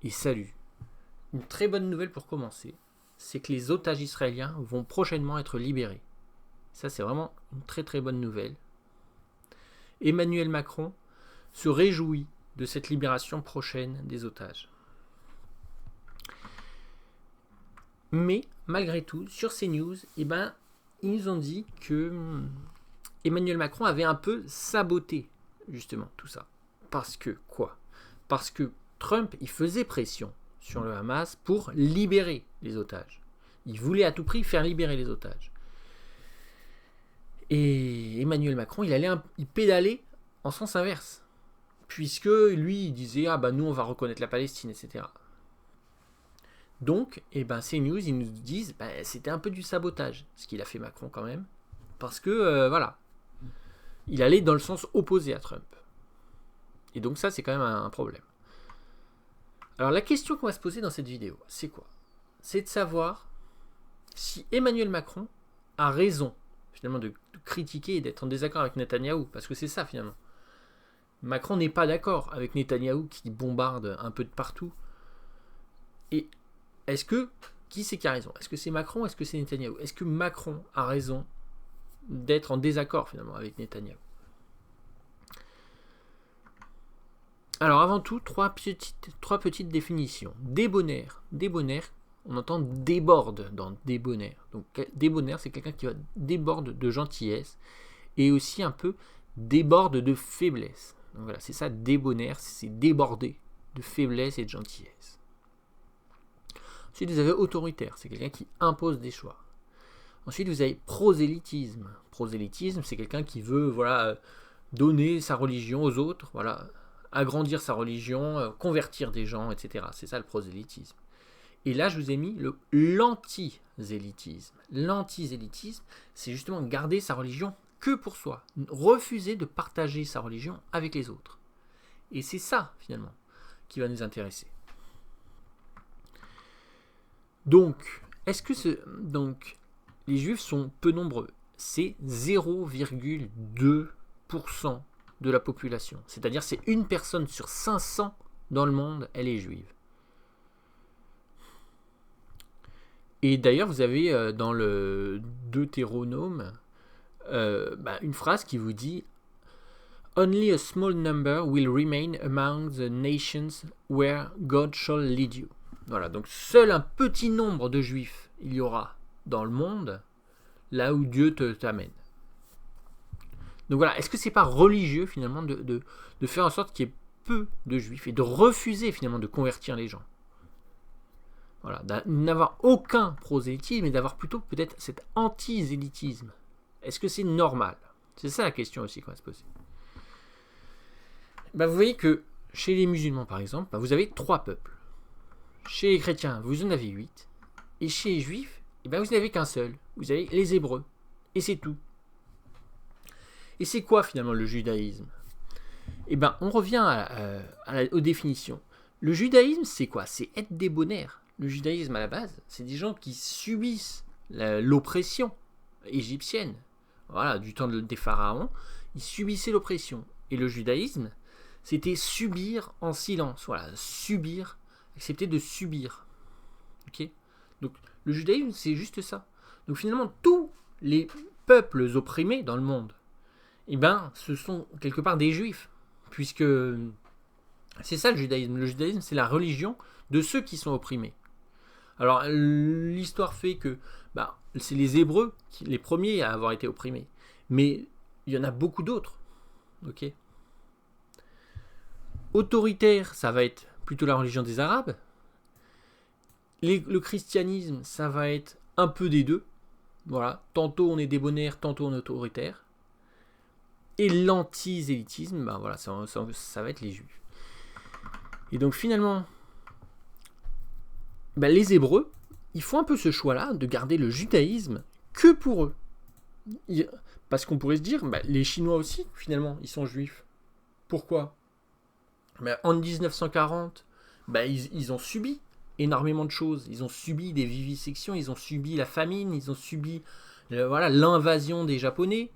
Et salut. Une très bonne nouvelle pour commencer, c'est que les otages israéliens vont prochainement être libérés. Ça, c'est vraiment une très très bonne nouvelle. Emmanuel Macron se réjouit de cette libération prochaine des otages. Mais, malgré tout, sur CNews, ils nous ont dit que Emmanuel Macron avait un peu saboté, justement, tout ça. Parce que quoi ? Parce que Trump, il faisait pression sur le Hamas pour libérer les otages. Il voulait à tout prix faire libérer les otages. Et Emmanuel Macron, il pédalait en sens inverse. Puisque lui, il disait, nous, on va reconnaître la Palestine, etc. Donc, CNews, ils nous disent, c'était un peu du sabotage, ce qu'il a fait Macron quand même. Parce que, il allait dans le sens opposé à Trump. Et donc ça, c'est quand même un problème. Alors la question qu'on va se poser dans cette vidéo, c'est quoi ? C'est de savoir si Emmanuel Macron a raison, finalement, de critiquer et d'être en désaccord avec Netanyahou. Parce que c'est ça, finalement. Macron n'est pas d'accord avec Netanyahou qui bombarde un peu de partout. Et qui c'est qui a raison ? Est-ce que c'est Macron ? Est-ce que c'est Netanyahou ? Est-ce que Macron a raison d'être en désaccord, finalement, avec Netanyahou ? Alors avant tout, trois petites définitions. Débonnaire, on entend déborde dans débonnaire. Donc débonnaire, c'est quelqu'un qui déborde de gentillesse et aussi un peu déborde de faiblesse. Donc voilà, c'est ça, débonnaire, c'est déborder de faiblesse et de gentillesse. Ensuite, vous avez autoritaire, c'est quelqu'un qui impose des choix. Ensuite, vous avez prosélytisme. Prosélytisme, c'est quelqu'un qui veut donner sa religion aux autres, agrandir sa religion, convertir des gens, etc. C'est ça le prosélytisme. Et là, je vous ai mis l'anti-zélitisme. L'anti-zélitisme, c'est justement garder sa religion que pour soi. Refuser de partager sa religion avec les autres. Et c'est ça, finalement, qui va nous intéresser. Donc, les juifs sont peu nombreux. C'est 0,2% de la population. C'est-à-dire c'est une personne sur 500 dans le monde, elle est juive. Et d'ailleurs, vous avez dans le Deutéronome une phrase qui vous dit « Only a small number will remain among the nations where God shall lead you ». Voilà, donc seul un petit nombre de juifs il y aura dans le monde, là où Dieu t'amène. Donc voilà, est-ce que c'est pas religieux finalement de faire en sorte qu'il y ait peu de juifs et de refuser finalement de convertir les gens ? Voilà, n'avoir aucun prosélytisme et d'avoir plutôt peut-être cet anti-zélitisme. Est-ce que c'est normal ? C'est ça la question aussi qu'on va se poser. Vous voyez que chez les musulmans par exemple, vous avez 3 peuples. Chez les chrétiens, vous en avez 8. Et chez les juifs, vous n'avez qu'un seul. Vous avez les Hébreux. Et c'est tout. Et c'est quoi finalement le judaïsme ? On revient aux définitions. Le judaïsme, c'est quoi ? C'est être débonnaire. Le judaïsme, à la base, c'est des gens qui subissent l'oppression égyptienne. Voilà, du temps des pharaons, ils subissaient l'oppression. Et le judaïsme, c'était subir en silence. Voilà, subir, accepter de subir. Ok ? Donc, le judaïsme, c'est juste ça. Donc, finalement, tous les peuples opprimés dans le monde, ce sont quelque part des juifs, puisque c'est ça le judaïsme. Le judaïsme, c'est la religion de ceux qui sont opprimés. Alors, l'histoire fait que c'est les Hébreux, les premiers à avoir été opprimés. Mais il y en a beaucoup d'autres. Ok ? Autoritaire, ça va être plutôt la religion des Arabes. Le christianisme, ça va être un peu des deux. Voilà, tantôt on est débonnaire, tantôt on est autoritaire. Et l'anti-zélitisme, ça va être les juifs. Et donc finalement, les Hébreux, ils font un peu ce choix-là de garder le judaïsme que pour eux. Parce qu'on pourrait se dire, les Chinois aussi, finalement, ils sont juifs. Pourquoi ? En 1940, ils ont subi énormément de choses. Ils ont subi des vivisections, ils ont subi la famine, ils ont subi l'invasion des Japonais.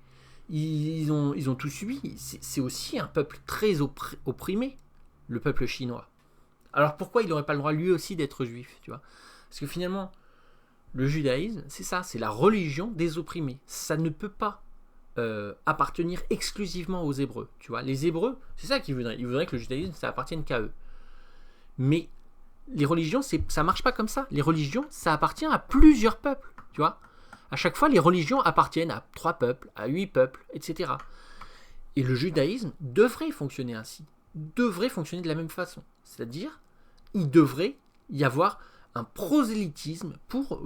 Ils ont tout subi. C'est aussi un peuple très opprimé, le peuple chinois. Alors pourquoi il n'aurait pas le droit lui aussi d'être juif, tu vois? Parce que finalement, le judaïsme, c'est ça, c'est la religion des opprimés. Ça ne peut pas appartenir exclusivement aux Hébreux, tu vois. Les Hébreux, c'est ça qu'ils voudraient. Ils voudraient que le judaïsme, ça appartienne qu'à eux. Mais les religions, ça marche pas comme ça. Les religions, ça appartient à plusieurs peuples, tu vois. À chaque fois, les religions appartiennent à 3 peuples, à 8 peuples, etc. Et le judaïsme devrait fonctionner ainsi, devrait fonctionner de la même façon. C'est-à-dire, il devrait y avoir un prosélytisme pour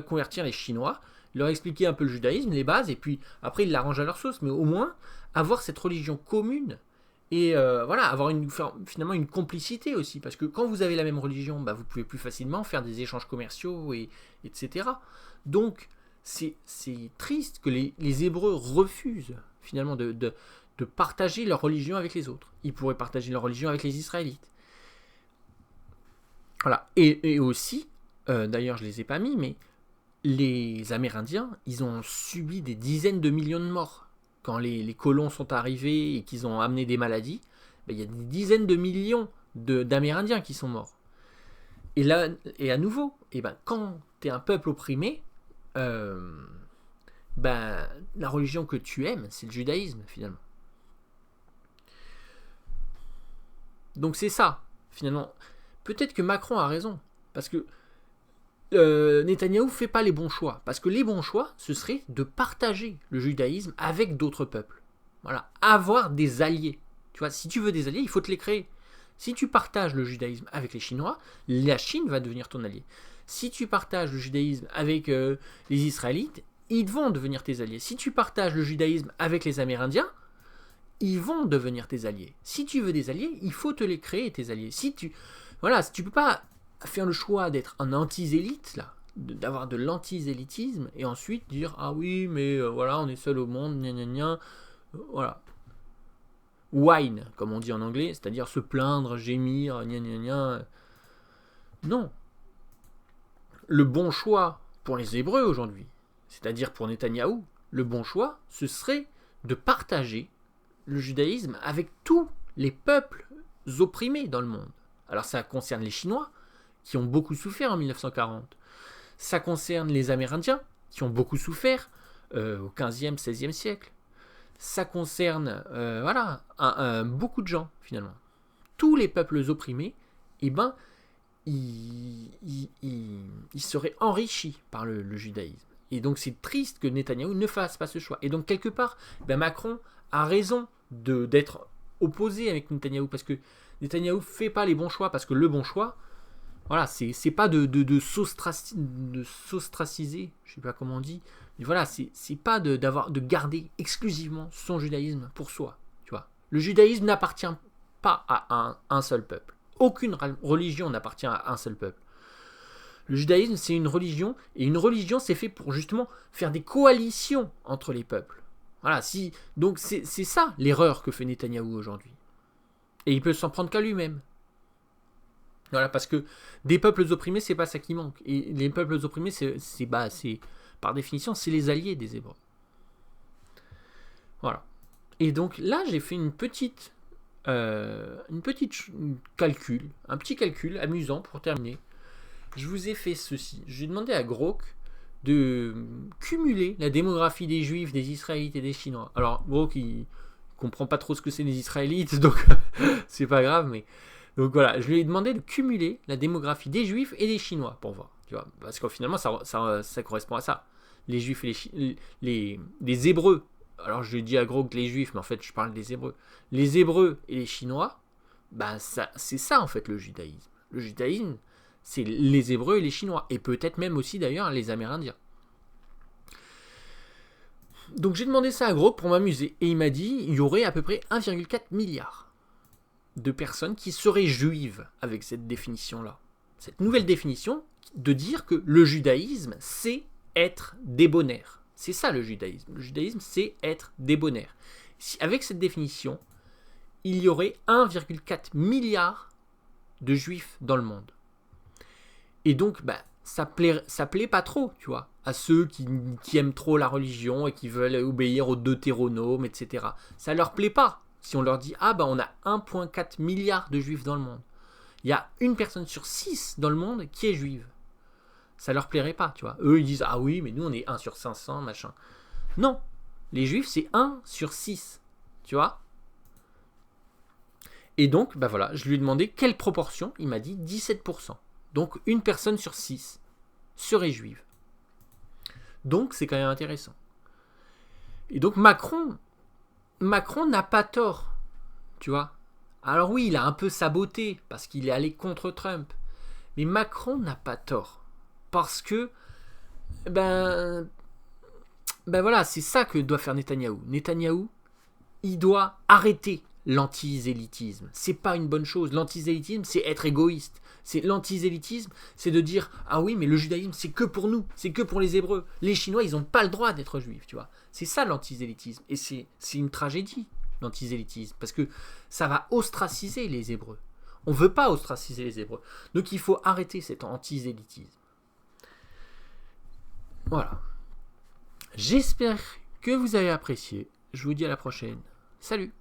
convertir les Chinois, leur expliquer un peu le judaïsme, les bases, et puis après ils l'arrangent à leur sauce, mais au moins avoir cette religion commune et avoir finalement une complicité aussi, parce que quand vous avez la même religion, vous pouvez plus facilement faire des échanges commerciaux, etc. Donc c'est triste que les Hébreux refusent finalement de partager leur religion avec les autres. Ils pourraient partager leur religion avec les Israélites. Voilà. Et aussi, d'ailleurs je les ai pas mis, mais les Amérindiens, ils ont subi des dizaines de millions de morts. Quand les colons sont arrivés et qu'ils ont amené des maladies, il y a des dizaines de millions d'Amérindiens qui sont morts. Et là, et à nouveau, quand tu es un peuple opprimé, la religion que tu aimes, c'est le judaïsme, finalement. Donc c'est ça, finalement. Peut-être que Macron a raison, parce que Netanyahou fait pas les bons choix. Parce que les bons choix, ce serait de partager le judaïsme avec d'autres peuples. Voilà, avoir des alliés. Tu vois, si tu veux des alliés, il faut te les créer. Si tu partages le judaïsme avec les Chinois, la Chine va devenir ton allié. Si tu partages le judaïsme avec les Israélites, ils vont devenir tes alliés. Si tu partages le judaïsme avec les Amérindiens, ils vont devenir tes alliés. Si tu veux des alliés, il faut te les créer, tes alliés. Si tu peux pas faire le choix d'être un anti-zélite, là, d'avoir de l'anti-zélitisme, et ensuite dire « Ah oui, mais on est seul au monde, gna gna gna. » Voilà. Whine, comme on dit en anglais, c'est-à-dire se plaindre, gémir, gna gna gna. Non. Le bon choix pour les Hébreux aujourd'hui, c'est-à-dire pour Netanyahou, le bon choix, ce serait de partager le judaïsme avec tous les peuples opprimés dans le monde. Alors ça concerne les Chinois, qui ont beaucoup souffert en 1940. Ça concerne les Amérindiens, qui ont beaucoup souffert au 15e, 16e siècle. Ça concerne beaucoup de gens, finalement. Tous les peuples opprimés, ils seraient enrichis par le judaïsme. Et donc c'est triste que Netanyahou ne fasse pas ce choix. Et donc quelque part, Macron a raison d'être opposé avec Netanyahou, parce que Netanyahou fait pas les bons choix, parce que le bon choix, c'est pas de s'ostraciser, je sais pas comment on dit, mais c'est pas de garder exclusivement son judaïsme pour soi, tu vois. Le judaïsme n'appartient pas à un seul peuple. Aucune religion n'appartient à un seul peuple. Le judaïsme, c'est une religion, et une religion, c'est fait pour justement faire des coalitions entre les peuples. Donc c'est ça l'erreur que fait Netanyahou aujourd'hui. Et il peut s'en prendre qu'à lui-même. Voilà, parce que des peuples opprimés, c'est pas ça qui manque. Et les peuples opprimés, c'est par définition, c'est les alliés des Hébreux. Voilà. Et donc là, j'ai fait un petit calcul amusant pour terminer. Je vous ai fait ceci. J'ai demandé à Grok de cumuler la démographie des Juifs, des Israélites et des Chinois. Alors, Grok, il comprend pas trop ce que c'est les Israélites, donc c'est pas grave, mais... Donc voilà, je lui ai demandé de cumuler la démographie des Juifs et des Chinois, pour voir. Tu vois, parce que finalement, ça correspond à ça. Les Juifs et les Hébreux. Alors, je dis à Grok les Juifs, mais en fait, je parle des Hébreux. Les Hébreux et les Chinois, c'est ça, en fait, le judaïsme. Le judaïsme, c'est les Hébreux et les Chinois. Et peut-être même aussi, d'ailleurs, les Amérindiens. Donc, j'ai demandé ça à Grok pour m'amuser. Et il m'a dit, il y aurait à peu près 1,4 milliard de personnes qui seraient juives avec cette définition-là. Cette nouvelle définition de dire que le judaïsme, c'est être débonnaire. C'est ça le judaïsme. Le judaïsme, c'est être débonnaire. Avec cette définition, il y aurait 1,4 milliard de juifs dans le monde. Et donc, ça plaît pas trop, tu vois, à ceux qui aiment trop la religion et qui veulent obéir au Deutéronome, etc. Ça leur plaît pas. Si on leur dit, on a 1,4 milliard de juifs dans le monde. Il y a une personne sur 6 dans le monde qui est juive. Ça leur plairait pas, tu vois. Eux, ils disent, ah oui, mais nous, on est 1 sur 500, machin. Non, les juifs, c'est 1 sur 6, tu vois. Et donc, bah voilà, je lui ai demandé quelle proportion. Il m'a dit 17%. Donc, une personne sur 6 serait juive. Donc, c'est quand même intéressant. Et donc, Macron n'a pas tort, tu vois. Alors oui, il a un peu saboté, parce qu'il est allé contre Trump. Mais Macron n'a pas tort. Parce que, ben voilà, c'est ça que doit faire Netanyahou. Netanyahou, il doit arrêter l'antisélitisme. C'est pas une bonne chose. L'antisélitisme, c'est être égoïste. L'antisélitisme, c'est de dire, ah oui, mais le judaïsme, c'est que pour nous, c'est que pour les Hébreux. Les Chinois, ils n'ont pas le droit d'être juifs, tu vois. C'est ça l'antisélitisme. Et c'est une tragédie, l'antisélitisme, parce que ça va ostraciser les Hébreux. On ne veut pas ostraciser les Hébreux. Donc il faut arrêter cet antisélitisme. Voilà. J'espère que vous avez apprécié. Je vous dis à la prochaine. Salut!